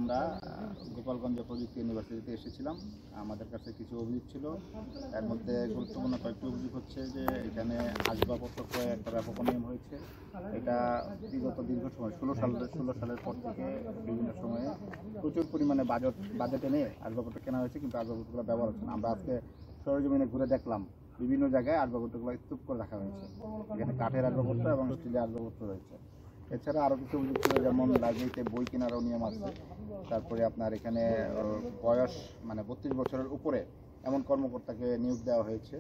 আমরা গোপালগঞ্জ প্রযুক্তি ইউনিভার্সিটিতে এসেছিলাম। আমাদের কাছে কিছু অভিযোগ ছিল। এর মধ্যে গুরুত্বপূর্ণ কয়েকটি অভিযোগ হচ্ছে যে এখানে আসবাবপত্র ক্রয়ে একটা ব্যাপক অনিয়ম হয়েছে। এটা বিগত দীর্ঘ সময় 16 সালের পর থেকে বিভিন্ন সময়ে প্রচুর পরিমাণে বাজেট এনে আসবাবপত্র কেনা হয়েছে, কিন্তু আসবাবপত্রগুলো ব্যবহার হচ্ছে না। আমরা আজকে সরেজমিনে ঘুরে দেখলাম বিভিন্ন জায়গায় আসবাবপত্রগুলো স্তূপ করে রাখা হয়েছে। এখানে কাঠের আসবাবপত্র এবং স্টিলের আসবাবপত্র রয়েছে। এছাড়া আরও কিছু অভিযোগ ছিল, যেমন লাইব্রেরিতে বই কেনারও নিয়ম আছে। তারপরে আপনার এখানে বয়স 32 বছরের উপরে এমন কর্মকর্তাকে নিয়োগ দেওয়া হয়েছে।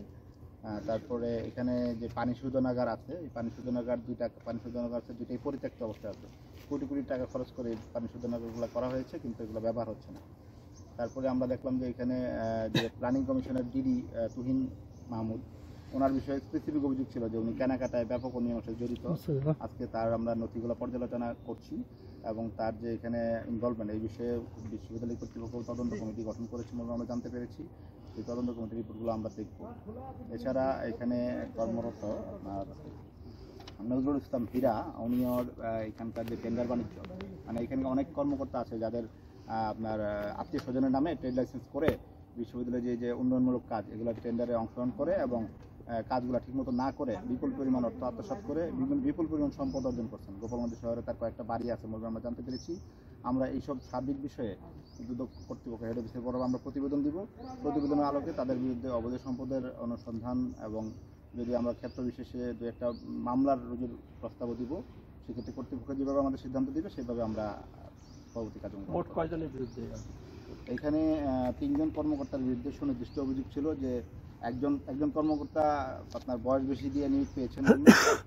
তারপরে এখানে যে পানি শোধনাগার আছে, এই পানি শোধনাগার দুইটাই পরিত্যক্ত অবস্থায় আছে। কোটি কোটি টাকা খরচ করে পানি শোধনাগারগুলো করা হয়েছে, কিন্তু এগুলো ব্যবহার হচ্ছে না। তারপরে আমরা দেখলাম যে এখানে যে প্ল্যানিং কমিশনের ডিডি তুহিন মাহমুদ, ওনার বিষয়ে স্পেসিফিক অভিযোগ ছিল যে উনি কেনাকাটায় ব্যাপক অনিয়মের সাথে জড়িত। আজকে তার আমরা নথিগুলো পর্যালোচনা করছি এবং তার যে এখানে ইনভলভমেন্ট, এই বিষয়ে বিশ্ববিদ্যালয় কর্তৃপক্ষ তদন্ত কমিটি গঠন করেছে বলে আমরা জানতে পেরেছি। সেই তদন্ত কমিটির রিপোর্টগুলো আমরা দেখব। এছাড়া এখানে কর্মরত আপনার নজরুল ইসলাম হীরা, উনিও এখানকার যে টেন্ডার বাণিজ্য, এখানে অনেক কর্মকর্তা আছে যাদের আপনার আত্মীয় স্বজনের নামে ট্রেড লাইসেন্স করে বিশ্ববিদ্যালয়ে যে উন্নয়নমূলক কাজ, এগুলো টেন্ডারে অংশগ্রহণ করে এবং কাজগুলো ঠিকমতো না করে বিপুল পরিমাণ অর্থ আত্মসাৎ করে বিপুল পরিমাণ সম্পদ অর্জন করছেন। গোপালগঞ্জ শহরে তার কয়েকটা বাড়ি আছে বলে আমরা জানতে পেরেছি। আমরা এইসব সার্বিক বিষয়ে দুদক কর্তৃপক্ষ হেড অফিসের বড় আমরা প্রতিবেদন দিব। প্রতিবেদনের আলোকে তাদের বিরুদ্ধে অবৈধ সম্পদের অনুসন্ধান এবং যদি আমরা ক্ষেত্র বিশেষে দু একটা মামলার রুজুর প্রস্তাবও দিব, সেক্ষেত্রে কর্তৃপক্ষ যেভাবে আমাদের সিদ্ধান্ত দিবে সেভাবে আমরা পরবর্তী কাজ করব। মোট কয়জনের বিরুদ্ধে? এখানে 3 জন কর্মকর্তার বিরুদ্ধে সুনির্দিষ্ট অভিযোগ ছিল যে একজন কর্মকর্তা আপনার বয়স বেশি দিয়ে নিয়োগ পেয়েছেন,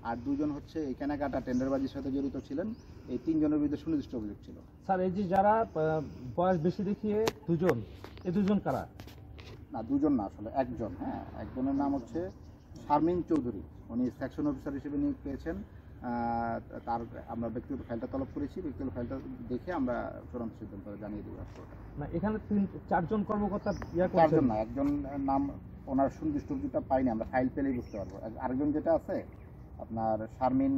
আর 2 জন হচ্ছে এই কেনাকাটা টেন্ডারবাজির সাথে জড়িত ছিলেন। এই 3 জনের বিরুদ্ধে সুনির্দিষ্ট অভিযোগ ছিল। স্যার, এই যে যারা বয়স বেশি দেখিয়ে 2 জন, এই 2 জন কারা? না, 2 জন না, আসলে একজন। একজনের নাম হচ্ছে শারমিন চৌধুরী, উনি সেকশন অফিসার হিসেবে নিয়োগ পেয়েছেন। তার আমরা ব্যক্তিগত ফাইলটা তলব করেছি, ব্যক্তিগত ফাইলটা দেখে আমরা চূড়ান্ত সিদ্ধান্ত জানিয়ে দেবো। না, এখানে 4 জন কর্মকর্তা 4 জন না, একজন নাম ওনার সুনির্দিষ্ট অভিযোগটা পাইনি, আমরা ফাইল পেলেই বুঝতে পারবো। আরেকজন যেটা আছে আপনার শারমিন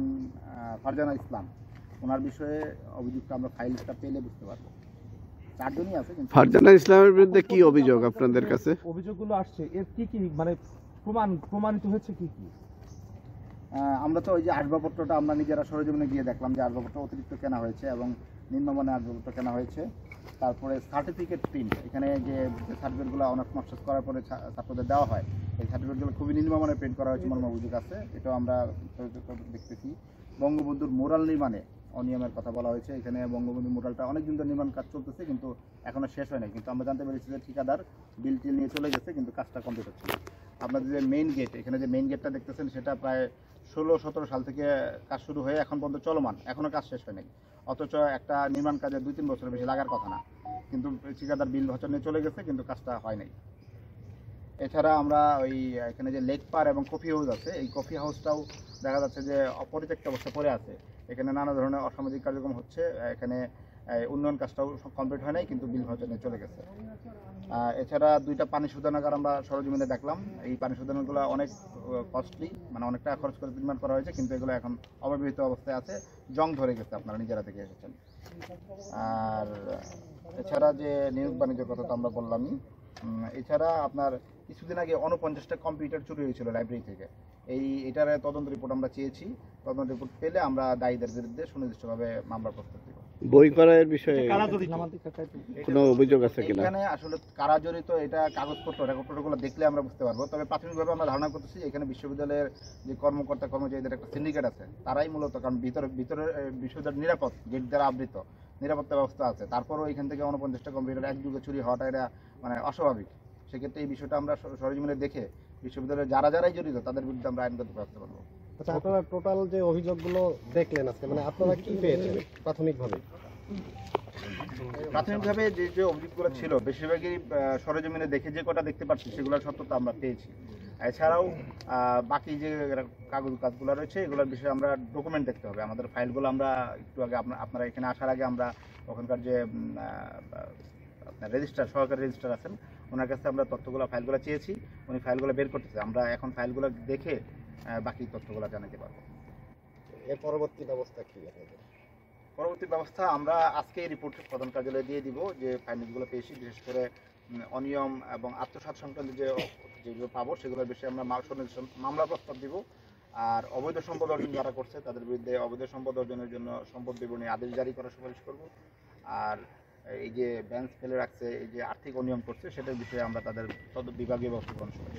ফারজানা ইসলাম, ওনার বিষয়ে অভিযোগটা আমরা ফাইলটা পেলে বুঝতে পারবো। 4 জনই আছে। ফারজানা ইসলামের বিরুদ্ধে কি অভিযোগ আপনাদের কাছে? অভিযোগগুলো আসছে, এর কি প্রমাণিত হয়েছে কি? আমরা তো ওই যে আসবাবপত্রটা আমরা নিজেরা সরেজমিনে গিয়ে দেখলাম যে আসবাবপত্র অতিরিক্ত কেনা হয়েছে এবং নিম্নমানের আসবাবপত্র কেনা হয়েছে। তারপরে সার্টিফিকেট প্রিন্ট, এখানে যে সার্টিফিকেটগুলো অনার্স মাস্টার্স করার পরে ছাত্রদের দেওয়া হয়, এই সার্টিফিকেটগুলো খুবই নিম্নমানের প্রিন্ট করা হয়েছে বলে অভিযোগ আছে। এটাও আমরা দেখতেছি। বঙ্গবন্ধুর মোরাল নির্মাণে অনিয়মের কথা বলা হয়েছে। এখানে বঙ্গবন্ধুর মোরালটা অনেকদিন ধরে নির্মাণ কাজ চলতেছে, কিন্তু এখনো শেষ হয় নাই। কিন্তু আমরা জানতে পেরেছি যে ঠিকাদার বিল টিল নিয়ে চলে গেছে, কিন্তু কাজটা কমপ্লিট হচ্ছে না। আপনাদের যে মেইন গেট, এখানে যে মেইন গেটটা দেখতেছেন, সেটা প্রায় 16-17 সাল থেকে কাজ শুরু হয়ে এখন পর্যন্ত চলমান, এখনও কাজ শেষ হয় নাই। অথচ একটা নির্মাণ কাজে 2-3 বছর বেশি লাগার কথা না, কিন্তু ঠিকাদার বিল বছর নিয়ে চলে গেছে, কিন্তু কাজটা হয় নাই। এছাড়া আমরা এখানে যে লেক পার এবং কফি হাউস আছে, এই কফি হাউসটাও দেখা যাচ্ছে যে অপরিত্যক্ত অবস্থা পড়ে আছে। এখানে নানা ধরনের অসামাজিক কার্যক্রম হচ্ছে। এখানে উন্নয়ন কাজটাও কমপ্লিট হয় নাই, কিন্তু বিল বছর নিয়ে চলে গেছে। এছাড়া 2টা পানি শোধনাগার আমরা সরজমিনে দেখলাম। এই পানি শোধনাগারগুলো অনেক কস্টলি, অনেক টাকা খরচ করে নির্মাণ করা হয়েছে, কিন্তু এগুলো এখন অব্যবহৃত অবস্থায় আছে, জং ধরে গেছে, আপনারা নিজেরা থেকে এসেছেন। আর এছাড়া যে নিয়োগ বাণিজ্যের কথা তো আমরা বললামই। এছাড়া আপনার কিছুদিন আগে 49টা কম্পিউটার চুরি হয়েছিল লাইব্রেরি থেকে। এটার তদন্ত রিপোর্ট আমরা চেয়েছি। তদন্ত রিপোর্ট পেলে আমরা দায়ীদের বিরুদ্ধে সুনির্দিষ্টভাবে মামলার প্রস্তাব দেব। বই করার বিষয়ে কোনো অভিযোগ আছে কিনা? এখানে আসলে কারা জড়িত, এটা কাগজপত্র রেকর্ডগুলো দেখলে আমরা বুঝতে পারবো। তবে প্রাথমিকভাবে আমরা ধারণা করতেছি এখানে বিশ্ববিদ্যালয়ের যে কর্মকর্তা কর্মচারীদের একটা সিন্ডিকেট আছে, তারাই মূলত, কারণ ভিতরে বিশ্ববিদ্যালয় নিরাপদ, গেট দ্বারা আবৃত, নিরাপত্তা ব্যবস্থা আছে। তারপরও এখান থেকে 49টা কম্পিউটার একযুগে চুরি হওয়াটা এটা অস্বাভাবিক। সেক্ষেত্রে এই বিষয়টা আমরা সরেজমিনে দেখে বিশ্ববিদ্যালয়ের যারাই জড়িত তাদের বিরুদ্ধে আমরা আইনগত ব্যবস্থা করবো। আচ্ছা, আপনারা টোটাল যে অভিযোগগুলো দেখলেন আজকে, আপনারা কি পেয়েছেন প্রাথমিকভাবে? প্রাথমিকভাবে যে অভিযোগগুলো ছিল বেশিরভাগই সরেজমিনে দেখে যে কটা দেখতে পাচ্ছি সেগুলোর সত্যতা আমরা পেয়েছি। এছাড়াও বাকি যে কাজগুলো রয়েছে এগুলোর বিষয়ে আমরা ডকুমেন্ট দেখতে হবে। আমাদের ফাইলগুলো আমরা একটু আগে আপনারা এখানে আসার আগে আমরা ওখানকার যে আপনার রেজিস্ট্রার, সহকারী রেজিস্ট্রার আছেন, ওনার কাছে আমরা ফাইলগুলো চেয়েছি। উনি ফাইলগুলো বের করতেছে। আমরা এখন ফাইলগুলো দেখে বাকি তথ্যগুলো জানাতে পারবো। এর পরবর্তী ব্যবস্থা কি আপনাদের? পরবর্তী ব্যবস্থা আমরা আজকেই রিপোর্ট প্রধান কার্যালয়ে দিয়ে দিব যে ফাইন্ডিংগুলো পেয়েছি, বিশেষ করে অনিয়ম এবং আত্মসাৎ সংক্রান্ত যেগুলো পাবো সেগুলোর বিষয়ে আমরা মামলা প্রস্তাব দিব। আর অবৈধ সম্পদ অর্জন যারা করছে তাদের বিরুদ্ধে অবৈধ সম্পদ অর্জনের জন্য সম্পদ বিবরণী আদেশ জারি করার সুপারিশ করব। আর এই যে ব্যাংক ফেলে রাখছে, এই যে আর্থিক অনিয়ম করছে সেটার বিষয়ে আমরা তাদের বিভাগীয় ব্যবস্থা গ্রহণ করব।